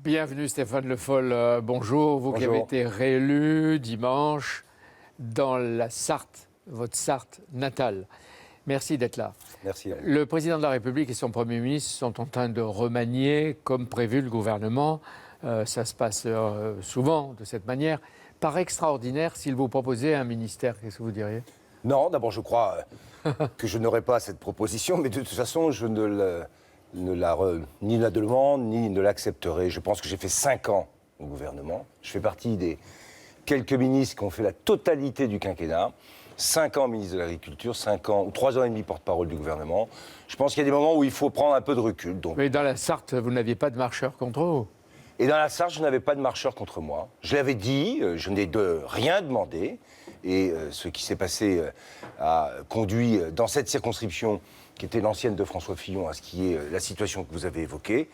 Bienvenue Stéphane Le Foll, bonjour. Vous qui avez été réélu dimanche dans la Sarthe, votre Sarthe natale. Merci d'être là. Merci. Le président de la République et son Premier ministre sont en train de remanier, comme prévu, le gouvernement. Ça se passe souvent de cette manière. Par extraordinaire, s'il vous proposait un ministère, qu'est-ce que vous diriez? Non, d'abord, je crois que je n'aurai pas cette proposition, mais de toute façon, je ni la demande, ni ne l'accepterai. Je pense que j'ai fait 5 ans au gouvernement. Je fais partie des quelques ministres qui ont fait la totalité du quinquennat. 5 ans ministre de l'Agriculture, 5 ans, ou 3 ans et demi porte-parole du gouvernement. Je pense qu'il y a des moments où il faut prendre un peu de recul. Donc. Mais dans la Sarthe, vous n'aviez pas de marcheurs contre vous? Et dans la Sarthe, je n'avais pas de marcheurs contre moi. Je l'avais dit, je n'ai rien demandé. Et ce qui s'est passé a conduit dans cette circonscription, qui était l'ancienne de François Fillon, à ce qui est la situation que vous avez évoquée.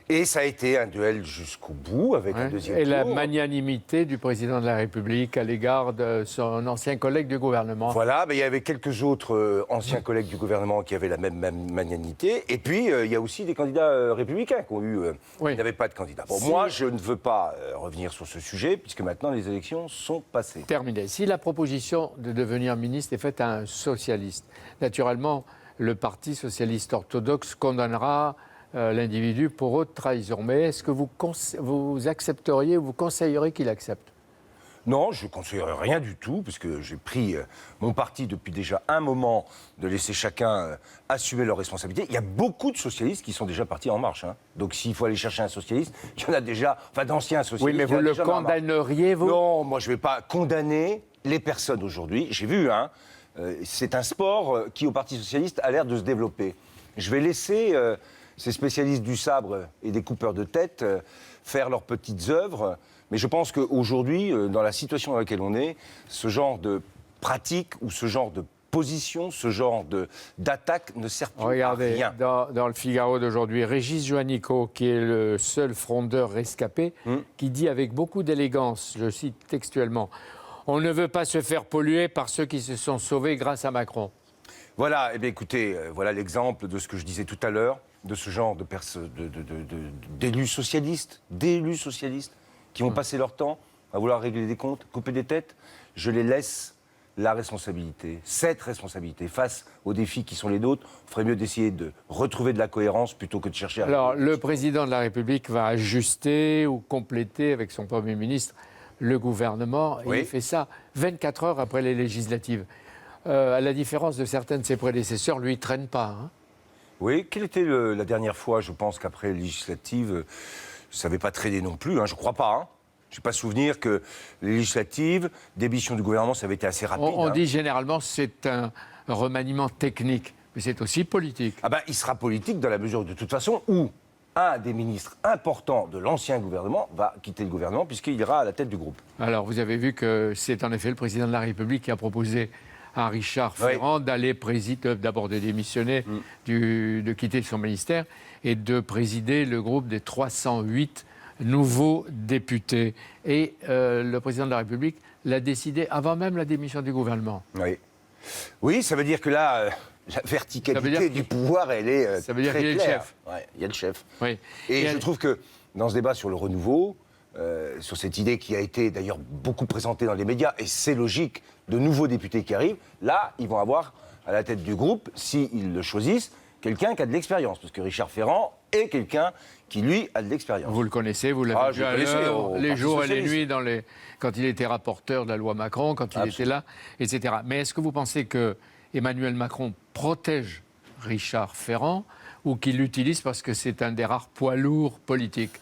Et ça a été un duel jusqu'au bout, avec un deuxième tour. Et la magnanimité du président de la République à l'égard de son ancien collègue du gouvernement. Voilà, mais il y avait quelques autres anciens collègues du gouvernement qui avaient la même magnanimité. Et puis, il y a aussi des candidats républicains qui ont eu... Ils n'avaient pas de candidat. Bon, moi, je ne veux pas revenir sur ce sujet, puisque maintenant, les élections sont passées. Terminé. Si la proposition de devenir ministre est faite à un socialiste, naturellement, le Parti socialiste orthodoxe condamnera l'individu pour haute trahison. Mais est-ce que vous accepteriez ou vous conseilleriez qu'il accepte? Non, je ne conseillerais rien du tout, parce que j'ai pris mon parti depuis déjà un moment de laisser chacun assumer leurs responsabilités. Il y a beaucoup de socialistes qui sont déjà partis en marche. Hein. Donc s'il faut aller chercher un socialiste, il y en a déjà, enfin d'anciens socialistes. Oui, mais vous le condamneriez, vous? Non, moi je ne vais pas condamner les personnes aujourd'hui. J'ai vu, hein, c'est un sport qui au Parti socialiste a l'air de se développer. Je vais laisser ces spécialistes du sabre et des coupeurs de tête faire leurs petites œuvres. Mais je pense qu'aujourd'hui, dans la situation dans laquelle on est, ce genre de pratique ou ce genre de position, ce genre d'attaque ne sert plus à rien. Regardez, dans le Figaro d'aujourd'hui, Régis Juanico, qui est le seul frondeur rescapé, qui dit avec beaucoup d'élégance, je cite textuellement, « On ne veut pas se faire polluer par ceux qui se sont sauvés grâce à Macron ». Voilà, eh bien écoutez, voilà l'exemple de ce que je disais tout à l'heure, de ce genre d'élus socialistes, qui vont passer leur temps à vouloir régler des comptes, couper des têtes. Je les laisse la responsabilité, cette responsabilité, face aux défis qui sont les nôtres. Il ferait mieux d'essayer de retrouver de la cohérence plutôt que de chercher à... Alors, le président de la République va ajuster ou compléter avec son Premier ministre le gouvernement. Et il fait ça 24 heures après les législatives. À la différence de certains de ses prédécesseurs, lui, il ne traîne pas. Hein. Oui, quelle était la dernière fois, je pense qu'après les législatives, ça n'avait pas traîné non plus, hein, je ne crois pas. Hein. Je n'ai pas souvenir que les législatives, démission du gouvernement, ça avait été assez rapide. On dit généralement que c'est un remaniement technique, mais c'est aussi politique. Ah ben, il sera politique dans la mesure de toute façon où un des ministres importants de l'ancien gouvernement va quitter le gouvernement puisqu'il ira à la tête du groupe. Alors, vous avez vu que c'est en effet le président de la République qui a proposé à Richard Ferrand d'aller présider, d'abord de démissionner, de quitter son ministère et de présider le groupe des 308 nouveaux députés. Et le président de la République l'a décidé avant même la démission du gouvernement. Oui, ça veut dire que là, la verticalité du pouvoir, elle est ça veut dire très qu'il y a claire. le chef. Ouais, il y a le chef. Oui. Et je trouve que dans ce débat sur le renouveau, sur cette idée qui a été d'ailleurs beaucoup présentée dans les médias, et c'est logique, de nouveaux députés qui arrivent, là, ils vont avoir à la tête du groupe, s'ils le choisissent, quelqu'un qui a de l'expérience, parce que Richard Ferrand est quelqu'un qui, lui, a de l'expérience. Vous le connaissez, vous l'avez vu à l'heure, les jours et les nuits, quand il était rapporteur de la loi Macron, quand il était là, etc. Mais est-ce que vous pensez que Emmanuel Macron protège Richard Ferrand ou qu'il l'utilise parce que c'est un des rares poids lourds politiques?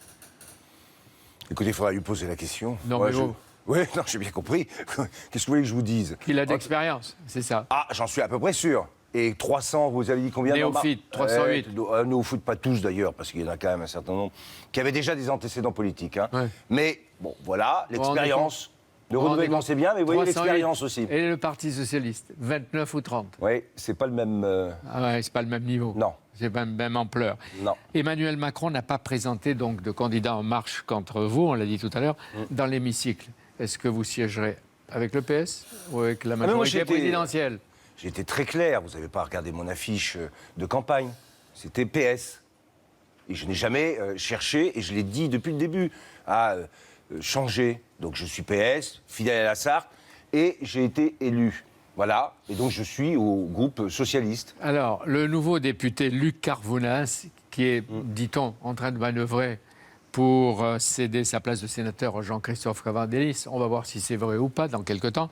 Écoutez, il faudra lui poser la question. Non, mais vous... Oui, non, j'ai bien compris. Qu'est-ce que vous voulez que je vous dise? Qu'il a d'expérience, c'est ça. Ah, j'en suis à peu près sûr. Et 300, vous avez dit combien? Néophytes, 308. Néophytes, pas tous d'ailleurs, parce qu'il y en a quand même un certain nombre qui avaient déjà des antécédents politiques. Hein. Mais, bon, voilà, l'expérience. Le renouvellement, c'est bien, mais vous voyez l'expérience aussi. Et le Parti socialiste, 29 ou 30? Oui, c'est pas le même... Ah ouais, c'est pas le même niveau. Non. C'est pas la même ampleur. Non. Emmanuel Macron n'a pas présenté donc de candidat en marche contre vous, on l'a dit tout à l'heure, dans l'hémicycle. Est-ce que vous siégerez avec le PS ou avec la majorité présidentielle? J'étais très clair, vous n'avez pas regardé mon affiche de campagne. C'était PS. Et je n'ai jamais cherché, et je l'ai dit depuis le début, à changer. Donc je suis PS, fidèle à la Sarthe, et j'ai été élu. Voilà, et donc je suis au groupe socialiste. Alors, le nouveau député Luc Carvounas, qui est, dit-on, en train de manœuvrer pour céder sa place de sénateur à Jean-Christophe Cavardélis, on va voir si c'est vrai ou pas dans quelques temps,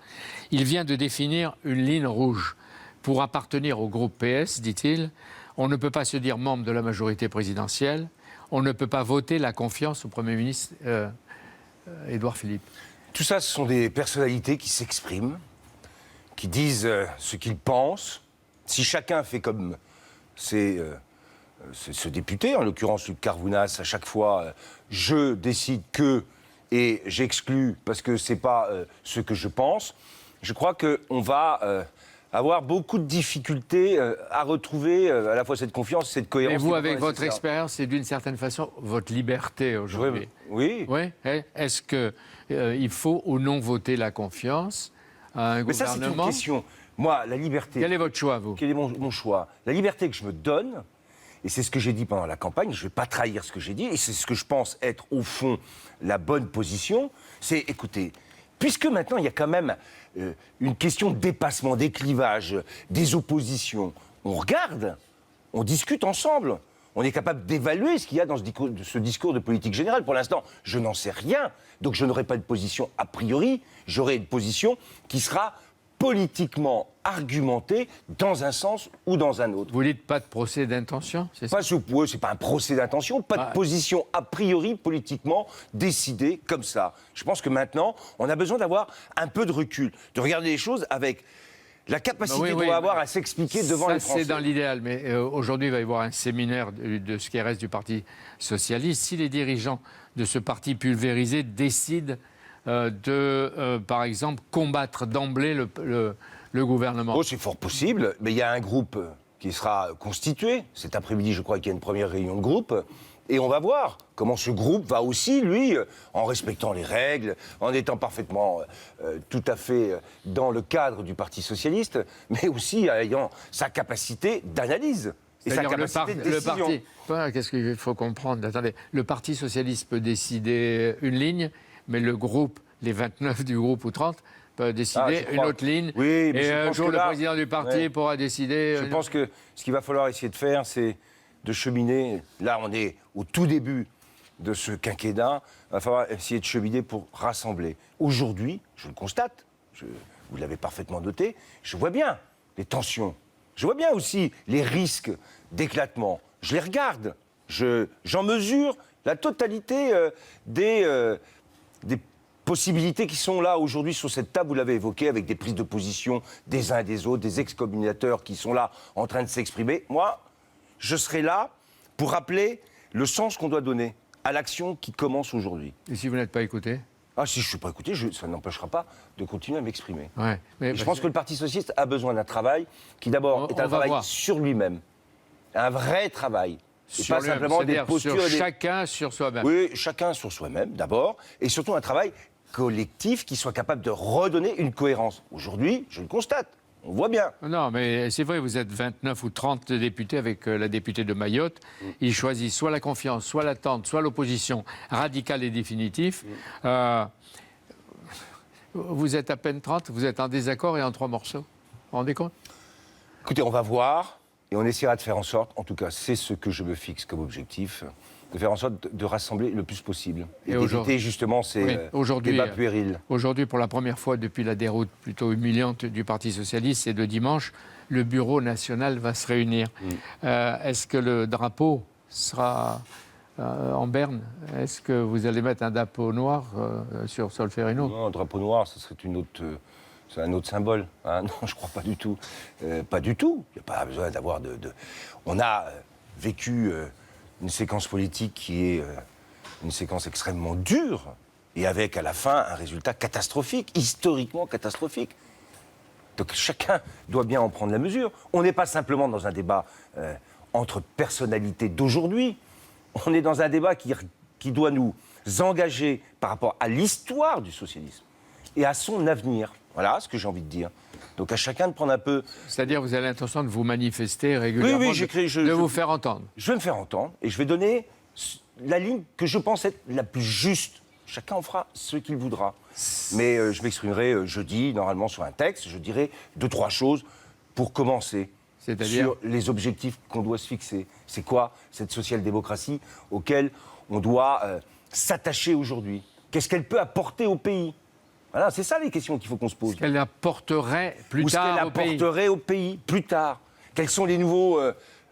il vient de définir une ligne rouge. Pour appartenir au groupe PS, dit-il, on ne peut pas se dire membre de la majorité présidentielle, on ne peut pas voter la confiance au Premier ministre Édouard Philippe. Tout ça, ce sont des personnalités qui s'expriment, qui disent ce qu'ils pensent. Si chacun fait comme ce député, en l'occurrence Luc Carvounas, à chaque fois, je décide que et j'exclus parce que c'est pas ce que je pense, je crois qu'on va avoir beaucoup de difficultés à retrouver à la fois cette confiance et cette cohérence. Et vous, avec votre expérience, c'est d'une certaine façon votre liberté aujourd'hui. Oui. Oui. Est-ce qu'il faut ou non voter la confiance à un Mais ça, c'est une question. Moi, la liberté... Quel est votre choix, vous? Quel est mon choix? La liberté que je me donne, et c'est ce que j'ai dit pendant la campagne, je ne vais pas trahir ce que j'ai dit, et c'est ce que je pense être, au fond, la bonne position, c'est, écoutez, puisque maintenant, il y a quand même une question de dépassement, des clivages, des oppositions, on regarde, on discute ensemble. On est capable d'évaluer ce qu'il y a dans ce discours de politique générale. Pour l'instant, je n'en sais rien. Donc je n'aurai pas de position a priori. J'aurai une position qui sera politiquement argumentée dans un sens ou dans un autre. Vous dites pas de procès d'intention, c'est ça? C'est pas un procès d'intention, pas de position a priori politiquement décidée comme ça. Je pense que maintenant, on a besoin d'avoir un peu de recul, de regarder les choses avec la capacité qu'on va avoir à s'expliquer devant les Français. C'est dans l'idéal, mais aujourd'hui, il va y avoir un séminaire de ce qui reste du Parti socialiste. Si les dirigeants de ce parti pulvérisé décident par exemple, combattre d'emblée le gouvernement. Oh, c'est fort possible, mais il y a un groupe qui sera constitué. Cet après-midi, je crois qu'il y a une première réunion de groupe. Et on va voir comment ce groupe va aussi, lui, en respectant les règles, en étant parfaitement tout à fait dans le cadre du Parti socialiste, mais aussi ayant sa capacité d'analyse et sa capacité de décision. Qu'est-ce qu'il faut comprendre? Attendez, le Parti socialiste peut décider une ligne, mais le groupe, les 29 du groupe ou 30, peuvent décider une autre ligne. Oui, mais et un jour, le président du parti pourra décider... Je pense que ce qu'il va falloir essayer de faire, c'est de cheminer. Là, on est au tout début de ce quinquennat. Il va falloir essayer de cheminer pour rassembler. Aujourd'hui, je le constate, vous l'avez parfaitement noté, je vois bien les tensions. Je vois bien aussi les risques d'éclatement. Je les regarde. J'en mesure la totalité des possibilités qui sont là aujourd'hui sur cette table, vous l'avez évoqué, avec des prises de position des uns et des autres, des ex-communicateurs qui sont là en train de s'exprimer. Moi, je serai là pour rappeler le sens qu'on doit donner à l'action qui commence aujourd'hui. Et si vous n'êtes pas écouté? Ah, si je ne suis pas écouté, ça n'empêchera pas de continuer à m'exprimer. Ouais, je pense que le Parti socialiste a besoin d'un travail qui d'abord est un travail sur lui-même. Un vrai travail. Et pas simplement des postures. Chacun sur soi-même. Oui, chacun sur soi-même d'abord. Et surtout un travail collectif qui soit capable de redonner une cohérence. Aujourd'hui, je le constate. On voit bien. Non, mais c'est vrai, vous êtes 29 ou 30 députés avec la députée de Mayotte. Ils choisissent soit la confiance, soit l'attente, soit l'opposition radicale et définitive. Vous êtes à peine 30, vous êtes en désaccord et en 3 morceaux. Vous vous rendez compte? Écoutez, on va voir et on essaiera de faire en sorte, en tout cas, c'est ce que je me fixe comme objectif, de faire en sorte de rassembler le plus possible et d'éviter justement ces débats puérils. Aujourd'hui, pour la première fois depuis la déroute plutôt humiliante du Parti socialiste, c'est de dimanche, le bureau national va se réunir. Est-ce que le drapeau sera en berne? Est-ce que vous allez mettre un drapeau noir sur Solferino? Non, un drapeau noir, ce serait c'est un autre symbole. Hein. Non, je crois pas du tout. Pas du tout. Il n'y a pas besoin d'avoir On a vécu une séquence politique qui est une séquence extrêmement dure et avec à la fin un résultat catastrophique, historiquement catastrophique. Donc chacun doit bien en prendre la mesure. On n'est pas simplement dans un débat entre personnalités d'aujourd'hui. On est dans un débat qui doit nous engager par rapport à l'histoire du socialisme et à son avenir. Voilà ce que j'ai envie de dire. Donc à chacun de prendre un peu... C'est-à-dire, vous avez l'intention de vous manifester régulièrement, Oui, j'écris, de vous faire entendre. Je vais me faire entendre et je vais donner la ligne que je pense être la plus juste. Chacun en fera ce qu'il voudra. Mais je m'exprimerai jeudi, normalement, sur un texte. Je dirai 2-3 choses pour commencer. C'est-à-dire sur les objectifs qu'on doit se fixer. C'est quoi cette social-démocratie auquel on doit s'attacher aujourd'hui? Qu'est-ce qu'elle peut apporter au pays? Voilà, c'est ça les questions qu'il faut qu'on se pose. ce qu'elle apporterait plus Ou tard ce qu'elle au pays. apporterait au pays plus tard. Quels sont les nouveaux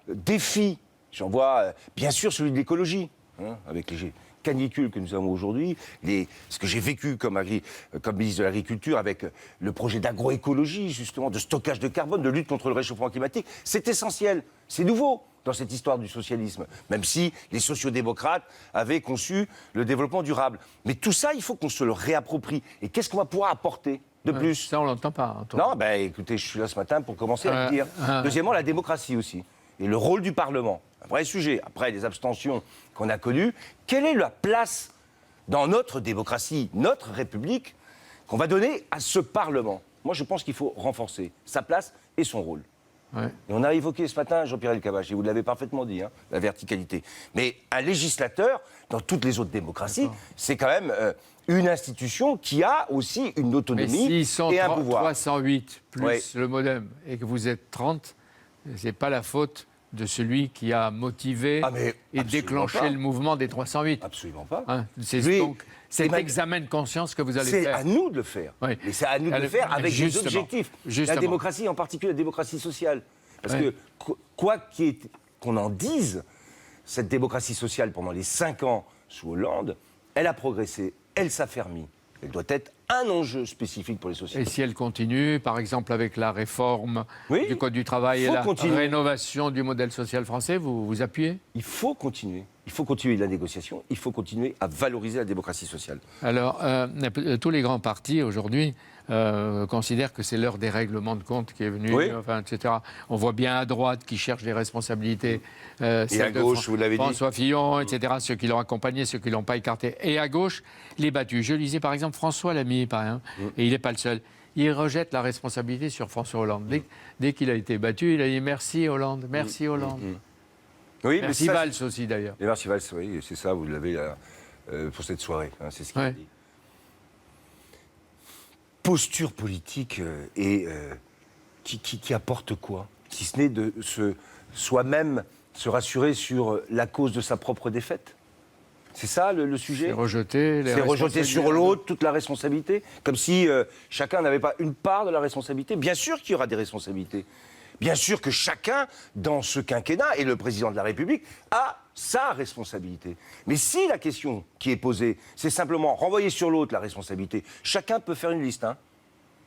défis? J'en vois bien sûr celui de l'écologie, hein, avec les canicules que nous avons aujourd'hui, ce que j'ai vécu comme ministre de l'Agriculture avec le projet d'agroécologie, justement, de stockage de carbone, de lutte contre le réchauffement climatique. C'est essentiel, c'est nouveau dans cette histoire du socialisme, même si les sociodémocrates avaient conçu le développement durable. Mais tout ça, il faut qu'on se le réapproprie. Et qu'est-ce qu'on va pouvoir apporter de plus? Ça, on ne l'entend pas, Antoine. Non, ben écoutez, je suis là ce matin pour commencer à le dire. Deuxièmement, la démocratie aussi. Et le rôle du Parlement. Un vrai sujet. Après les abstentions qu'on a connues, quelle est la place dans notre démocratie, notre République, qu'on va donner à ce Parlement? Moi, je pense qu'il faut renforcer sa place et son rôle. Ouais. Et on a évoqué ce matin Jean-Pierre Elkabbach, et vous l'avez parfaitement dit, hein, la verticalité. Mais un législateur, dans toutes les autres démocraties, c'est quand même une institution qui a aussi une autonomie Mais s'ils sont et un pouvoir. 308 plus Ouais. le modem et que vous êtes 30, c'est pas la faute de celui qui a motivé mais et absolument déclenché pas. le mouvement des 308. Absolument pas. Hein, c'est Lui, donc cet Emmanuel- examen de conscience que vous allez C'est faire. à nous de le faire. Oui. Et c'est à nous de le faire avec des Justement. objectifs. Justement. La démocratie, en particulier la démocratie sociale. Parce Ouais. que, quoi qu'on en dise, cette démocratie sociale, pendant les 5 ans sous Hollande, elle a progressé, elle s'affermit. Elle doit être un enjeu spécifique pour les Et sociétés. si elle continue, par exemple avec la réforme Oui, du Code du travail et faut la continuer. rénovation du modèle social français, vous appuyez? Il faut continuer. Il faut continuer la négociation, il faut continuer à valoriser la démocratie sociale. Alors, tous les grands partis aujourd'hui considèrent que c'est l'heure des règlements de compte qui est venu, Oui. enfin, etc. On voit bien à droite qui cherchent des responsabilités. Et à celle de gauche, vous l'avez dit. François Fillon, etc. Ceux qui l'ont accompagné, ceux qui ne l'ont pas écarté. Et à gauche, les battus. Je lisais par exemple François Lamy, par exemple, et il n'est pas le seul. Il rejette la responsabilité sur François Hollande. Dès qu'il a été battu, il a dit merci Hollande, merci Hollande. Oui, Merci ça, Valls aussi d'ailleurs. Et merci Valls, oui, c'est ça, vous l'avez là, pour cette soirée, hein, c'est ce qu'il a Ouais. dit. Posture politique et qui apporte quoi? Si ce n'est de soi-même se rassurer sur la cause de sa propre défaite. C'est ça le sujet? C'est rejeter les C'est rejeter sur responsabilités. l'autre toute la responsabilité, comme si chacun n'avait pas une part de la responsabilité. Bien sûr qu'il y aura des responsabilités. Bien sûr que chacun, dans ce quinquennat, et le président de la République, a sa responsabilité. Mais si la question qui est posée, c'est simplement renvoyer sur l'autre la responsabilité, chacun peut faire une liste hein,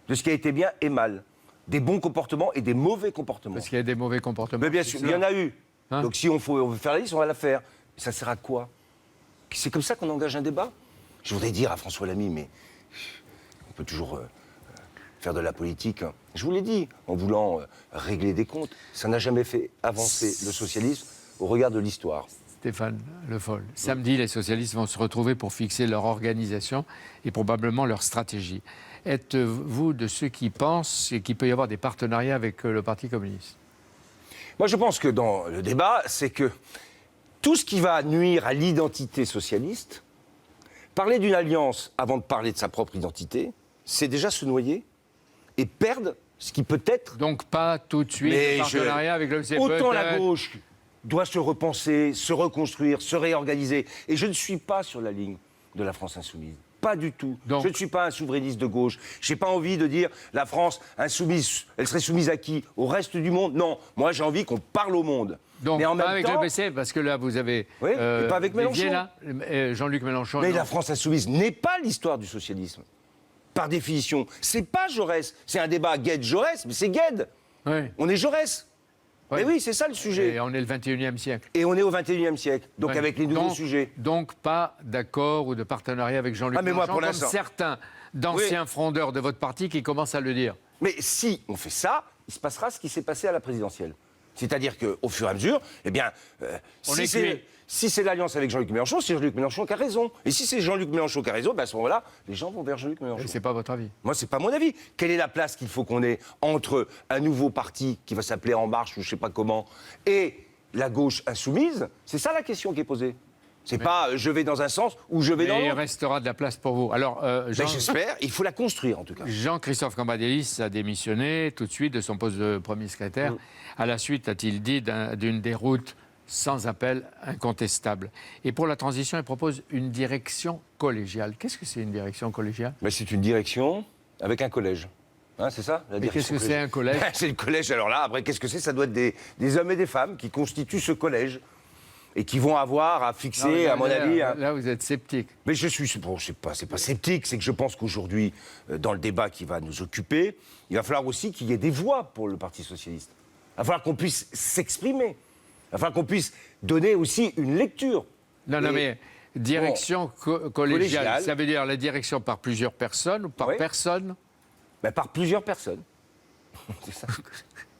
de ce qui a été bien et mal, des bons comportements et des mauvais comportements. Parce qu'il y a des mauvais comportements. Mais bien sûr, il y en a eu. Hein? Donc si on veut faire la liste, on va la faire. Ça sert à quoi? C'est comme ça qu'on engage un débat? Je voudrais dire à François Lamy, mais on peut toujours faire de la politique. Hein. Je vous l'ai dit, en voulant régler des comptes. Ça n'a jamais fait avancer le socialisme au regard de l'histoire. Stéphane Le Foll. Samedi, les socialistes vont se retrouver pour fixer leur organisation et probablement leur stratégie. Êtes-vous de ceux qui pensent qu'il peut y avoir des partenariats avec le Parti communiste? Moi, je pense que dans le débat, c'est que tout ce qui va nuire à l'identité socialiste, parler d'une alliance avant de parler de sa propre identité, c'est déjà se noyer et perdre ce qui peut être... Donc pas tout de suite Mais de partenariat avec le CPE. Autant la gauche doit se repenser, se reconstruire, se réorganiser. Et je ne suis pas sur la ligne de la France insoumise. Pas du tout. Donc, je ne suis pas un souverainiste de gauche. Je n'ai pas envie de dire la France insoumise, elle serait soumise à qui? Au reste du monde? Non. Moi, j'ai envie qu'on parle au monde. donc mais en pas même avec temps, le PC, parce que là, vous avez... Oui, et pas avec Béziers, Mélenchon. là, Jean-Luc Mélenchon. mais non. la France insoumise n'est pas l'histoire du socialisme. Par définition. C'est pas Jaurès. C'est un débat Gued-Jaurès, mais c'est Gued. Oui. On est Jaurès. Ouais. Mais oui, c'est ça le sujet. Et on est le 21e siècle. Et on est au 21e siècle. Donc Ouais. avec les nouveaux sujets. Donc pas d'accord ou de partenariat avec Jean-Luc Ah, mais moi, Mélenchon, pour comme l'instant. certains d'anciens frondeurs de votre parti qui commencent à le dire. Mais si on fait ça, il se passera ce qui s'est passé à la présidentielle. C'est-à-dire qu'au fur et à mesure, eh bien, On est cuit. Si c'est l'alliance avec Jean-Luc Mélenchon, c'est Jean-Luc Mélenchon qui a raison. Et si c'est Jean-Luc Mélenchon qui a raison, à ce moment-là, les gens vont vers Jean-Luc Mélenchon. Et c'est pas votre avis? Moi, c'est pas mon avis. Quelle est la place qu'il faut qu'on ait entre un nouveau parti qui va s'appeler En Marche ou je sais pas comment et la gauche insoumise? C'est ça la question qui est posée. C'est pas je vais dans un sens ou je vais dans Mais il l'autre. restera de la place pour vous. Alors, J'espère, il faut la construire en tout cas. Jean-Christophe Cambadélis a démissionné tout de suite de son poste de premier secrétaire. À la suite, a-t-il dit, d'une déroute sans appel incontestable. Et pour la transition, il propose une direction collégiale. Qu'est-ce que c'est une direction collégiale? Mais c'est une direction avec un collège. Hein, c'est ça la Et qu'est-ce que c'est un collège? C'est le collège. Alors là, après, qu'est-ce que c'est? Ça doit être des hommes et des femmes qui constituent ce collège et qui vont avoir à fixer, à mon avis... Là, vous êtes sceptique. Mais je suis... Bon, c'est pas sceptique, c'est que je pense qu'aujourd'hui, dans le débat qui va nous occuper, il va falloir aussi qu'il y ait des voix pour le Parti socialiste. Il va falloir qu'on puisse s'exprimer. Il va falloir qu'on puisse donner aussi une lecture. Non, mais direction collégiale, ça veut dire la direction par plusieurs personnes ou par personne? Ben, par plusieurs personnes. C'est ça.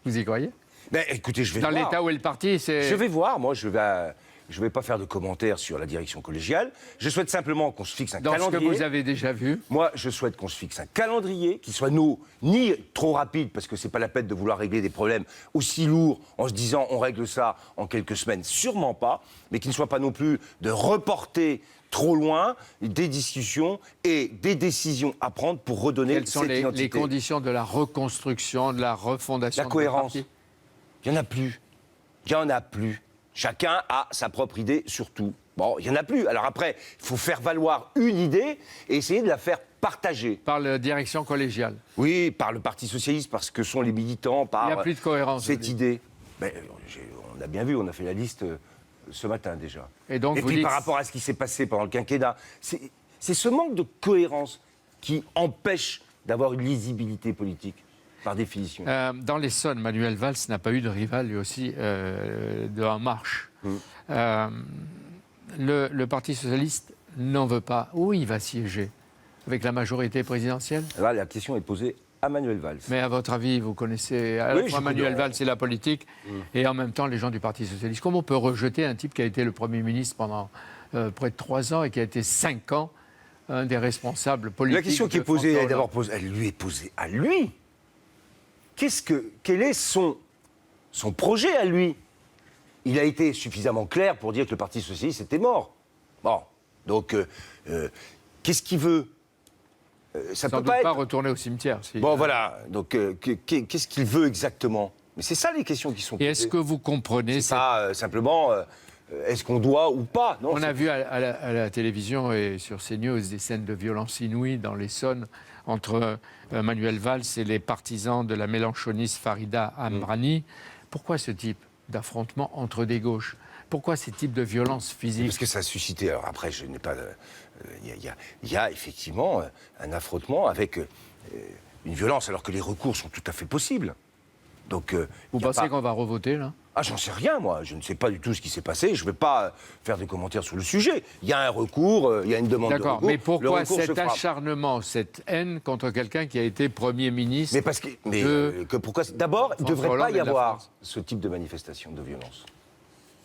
Vous y croyez? Ben, écoutez, je vais Dans voir. l'état où est le parti, c'est... Je vais voir, moi, je vais pas faire de commentaires sur la direction collégiale. Je souhaite simplement qu'on se fixe un calendrier. Dans ce que vous avez déjà vu. Moi, je souhaite qu'on se fixe un calendrier qui soit ni trop rapide, parce que c'est pas la peine de vouloir régler des problèmes aussi lourds en se disant on règle ça en quelques semaines, sûrement pas, mais qui ne soit pas non plus de reporter trop loin des discussions et des décisions à prendre pour redonner Quelles sont cette identité. les conditions de la reconstruction, de la refondation La de cohérence. votre parti? Il n'y en a plus. Il n'y en a plus. Chacun a sa propre idée sur tout. Bon, il n'y en a plus. Alors après, il faut faire valoir une idée et essayer de la faire partager. Par la direction collégiale. Oui, par le Parti socialiste, parce que sont les militants, par Il n'y a plus de cohérence. cette idée. Mais, on a bien vu, on a fait la liste ce matin déjà. Et donc, vous puis dites... par rapport à ce qui s'est passé pendant le quinquennat, c'est ce manque de cohérence qui empêche d'avoir une lisibilité politique. Par définition. Dans l'Essonne, Manuel Valls n'a pas eu de rival, lui aussi, de En Marche. Le Parti socialiste n'en veut pas. Où il va siéger? Avec la majorité présidentielle? Là, la question est posée à Manuel Valls. Mais à votre avis, vous connaissez à la fois Manuel Valls et la politique, et en même temps les gens du Parti socialiste. Comment on peut rejeter un type qui a été le Premier ministre pendant près de 3 ans et qui a été 5 ans un des responsables politiques? La question qui est posée, elle lui est posée à lui. Quel est son projet à lui? Il a été suffisamment clair pour dire que le Parti socialiste était mort. Bon, donc, qu'est-ce qu'il veut? Ça Sans peut doute pas pas être... retourner au cimetière. Bon, voilà, donc, qu'est-ce qu'il veut exactement? Mais c'est ça les questions qui sont posées. Et est-ce que vous comprenez C'est pas simplement, est-ce qu'on doit ou pas? Non, on a vu à la télévision et sur CNews des scènes de violence inouïes dans l'Essonne entre Manuel Valls et les partisans de la mélenchoniste Farida Amrani. Pourquoi ce type d'affrontement entre des gauches? Pourquoi ces types de violences physiques? Parce que ça a suscité. Alors après, je n'ai pas. Il y a effectivement un affrontement avec une violence, alors que les recours sont tout à fait possibles. Donc, vous pensez qu'on va revoter là? Ah, j'en sais rien, moi. Je ne sais pas du tout ce qui s'est passé. Je ne vais pas faire des commentaires sur le sujet. Il y a un recours, il y a une demande de recours. D'accord, mais pourquoi cet acharnement, acharnement, cette haine contre quelqu'un qui a été Premier ministre? Mais parce que, pourquoi? D'abord, il ne devrait pas y avoir ce type de manifestation de violence.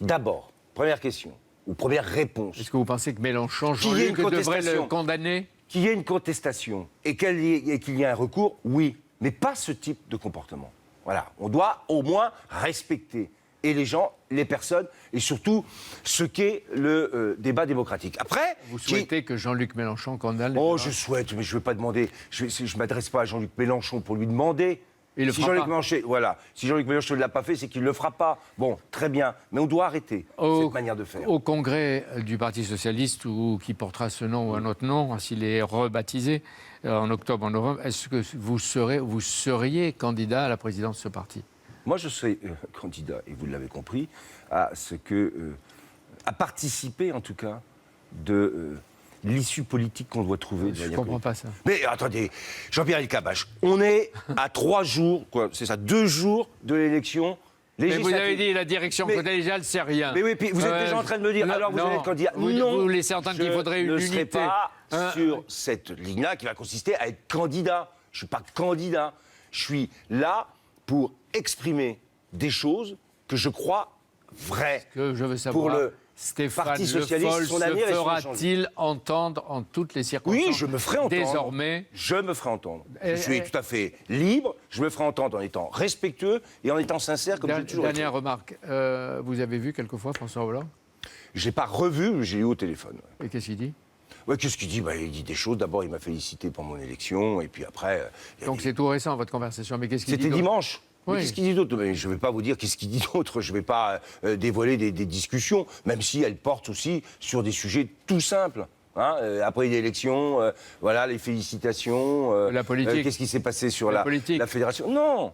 D'abord, première question, ou première réponse. Est-ce que vous pensez que Mélenchon, Jean-Luc, devrait le condamner? Qu'il y ait une contestation et qu'il y ait un recours, oui, mais pas ce type de comportement. Voilà, on doit au moins respecter et les gens, les personnes, et surtout ce qu'est le débat démocratique. Après, vous souhaitez que Jean-Luc Mélenchon condamne? Oh, je souhaite, mais je ne veux pas demander. Je ne m'adresse pas à Jean-Luc Mélenchon pour lui demander. Il le si fera Jean-Luc pas. Mélenchon, voilà, si Jean-Luc Mélenchon ne l'a pas fait, c'est qu'il ne le fera pas. Bon, très bien, mais on doit arrêter cette manière de faire. Au congrès du Parti socialiste, ou qui portera ce nom ou un autre nom, s'il est rebaptisé en octobre, en novembre, est-ce que vous seriez candidat à la présidence de ce parti? Moi, je serai candidat, et vous l'avez compris, à participer, en tout cas, de l'issue politique qu'on doit trouver. Je ne comprends pas ça. Mais attendez, Jean-Pierre Elkabbach, on est à 3 jours, c'est ça, 2 jours de l'élection législative. Mais vous avez dit la direction collégiale, c'est rien. Mais oui, puis vous êtes déjà en train de me dire, alors vous allez être candidat. Non, vous laissez entendre qu'il faudrait une unité. Je ne serai pas sur cette ligne-là qui va consister à être candidat. Je ne suis pas candidat. Je suis là pour exprimer des choses que je crois vraies. Ce que je veux savoir, Stéphane Parti Le socialiste, Foll son se avenir et son fera-t-il entendre en toutes les circonstances? Oui, je me ferai entendre. Désormais. Je me ferai entendre. Je suis tout à fait libre. Je me ferai entendre en étant respectueux et en étant sincère, comme j'ai toujours été. Dernière remarque. Vous avez vu quelquefois François Hollande? Je l'ai pas revu, j'ai eu au téléphone. Et qu'est-ce qu'il dit? Ouais, qu'est-ce qu'il dit? Il dit des choses. D'abord, il m'a félicité pour mon élection, et puis après. Donc c'est tout récent votre conversation. Mais qu'est-ce qu'il dit? C'était dimanche. Oui. Mais qu'est-ce qu'il dit d'autre? Je ne vais pas vous dire qu'est-ce qu'il dit d'autre. Je ne vais pas dévoiler des discussions, même si elles portent aussi sur des sujets tout simples. Hein, après l'élection, voilà, les félicitations. La politique. Qu'est-ce qui s'est passé sur la fédération? Non.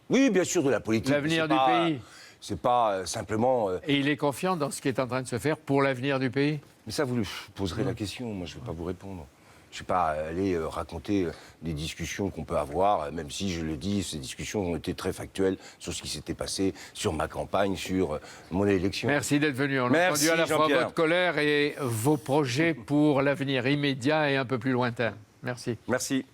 Oui, bien sûr, de la politique. L'avenir du pays. C'est pas simplement. Et il est confiant dans ce qui est en train de se faire pour l'avenir du pays? Mais ça, vous lui poserez la question. Moi, je ne vais pas vous répondre. Je ne vais pas aller raconter des discussions qu'on peut avoir, même si, je le dis, ces discussions ont été très factuelles sur ce qui s'était passé, sur ma campagne, sur mon élection. Merci d'être venu. On a entendu à la fois votre colère et vos projets pour l'avenir immédiat et un peu plus lointain. Merci. Merci.